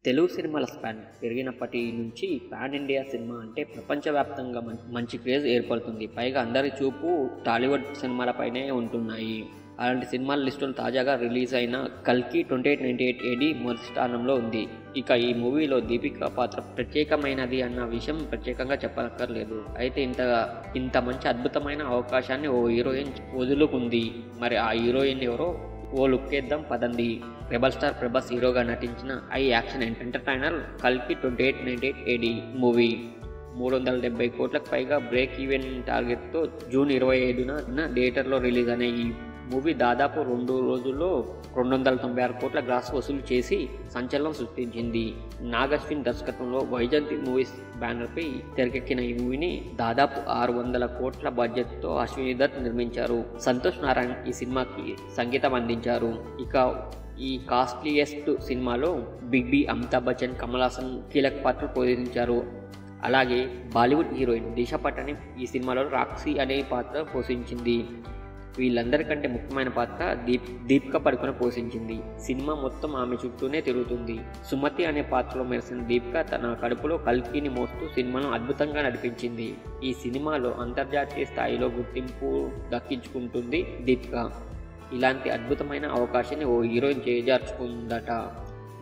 తెలుగు సినిమాల స్పాన్ పెరిగినప్పటి నుంచి pan India cinema అంటే ప్రపంచవ్యాప్తంగా మంచి క్రేజ్ ఏర్పడుతుంది. పైగా అందరి చూపు టాలీవుడ్ సినిమాలపైనే ఉంటున్నాయి. అలాంటి సినిమాల లిస్టులో తాజాగా రిలీజ్ అయిన కల్కి 2898 AD మొదటి స్థానంలో ఉంది. ఇక ఈ మూవీలో దీపిక పాత్ర ప్రత్యేకమైనది అన్న విషయం ప్రత్యేకంగా చెప్పనక్కర్లేదు. అయితే ఇంత మంచి అద్భుతమైన అవకాశాన్ని ఓ హీరోయిన్ వదులుకుంది. మరి ఆ హీరోయిన్ ఎవరో ఓ లుక్కేద్దాం పదండి. రెబల్ స్టార్ ప్రభాస్ హీరోగా నటించిన ఐ యాక్షన్ ఎంటర్టైనర్ కల్కి 2898 AD మూవీ 370 కోట్లకు పైగా బ్రేక్ ఈవెన్ టార్గెట్తో జూన్ 25న థియేటర్లో రిలీజ్ అయిన ఈ మూవీ దాదాపు 2 రోజుల్లో 296 కోట్ల గ్రాస్ వసూలు చేసి సంచలనం సృష్టించింది. నాగశ్విన్ దర్శకత్వంలో వైజయంతి మూవీస్ బ్యానర్పై తెరకెక్కిన ఈ మూవీని దాదాపు 600 కోట్ల బడ్జెట్తో అశ్విని దత్ నిర్మించారు. సంతోష్ నారాయణ్ ఈ సినిమాకి సంగీతం అందించారు. ఇక ఈ కాస్ట్లీయెస్ట్ సినిమాలో బిగ్ బి, అమితాబ్ బచ్చన్, కమల్ హాసన్ కీలక పాత్రలు పోషించారు. అలాగే బాలీవుడ్ హీరోయిన్ దిశా పటాని ఈ సినిమాలో రాక్సీ అనే పాత్ర పోషించింది. వీళ్ళందరికంటే ముఖ్యమైన పాత్ర దీపిక పడుకుని పోషించింది. సినిమా మొత్తం ఆమె చుట్టూనే తిరుగుతుంది. సుమతి అనే పాత్రలో మెరిసిన దీపిక తన కడుపులో కల్కిని మోస్తూ సినిమాను అద్భుతంగా నడిపించింది. ఈ సినిమాలో అంతర్జాతీయ స్థాయిలో గుర్తింపు దక్కించుకుంటుంది దీపిక. ఇలాంటి అద్భుతమైన అవకాశాన్ని ఓ హీరోయిన్ చేజార్చుకుందట.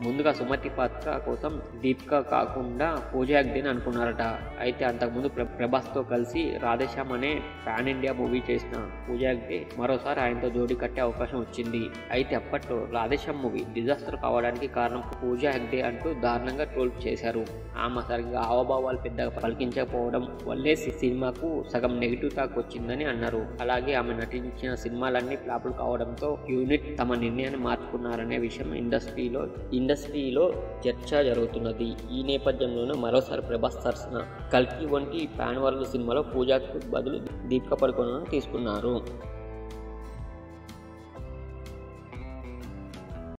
ముందుగా సుమతి పాత్ర కోసం దీపిక కాకుండా పూజా హెగ్డేని అనుకున్నారట. అయితే అంతకుముందు ప్రభాస్తో కలిసి రాధేశ్యామ్ అనే పాన్ ఇండియా మూవీ చేసిన పూజా హెగ్డే మరోసారి ఆయనతో జోడీ కట్టే అవకాశం వచ్చింది. అయితే అప్పట్లో రాధేశ్యామ్ మూవీ డిజాస్టర్ కావడానికి కారణం పూజా హెగ్డే అంటూ దారుణంగా ట్రోల్ చేశారు. ఆమె సరిగ్గా హావభావాలు పెద్దగా పలికించకపోవడం వల్లే సినిమాకు సగం నెగిటివ్ టాక్ వచ్చిందని అన్నారు. అలాగే ఆమె నటించిన సినిమాలన్నీ ఫ్లాపులు కావడంతో యూనిట్ తమ నిర్ణయాన్ని మార్చుకున్నారనే విషయం ఇండస్ట్రీలో చర్చ జరుగుతున్నది. ఈ నేపథ్యంలోనూ మరోసారి ప్రభాస్ సరసన కల్కి వంటి పాన్ వరల్డ్ సినిమాలో పూజాకు బదులు దీపిక పడుకోనని తీసుకున్నారు.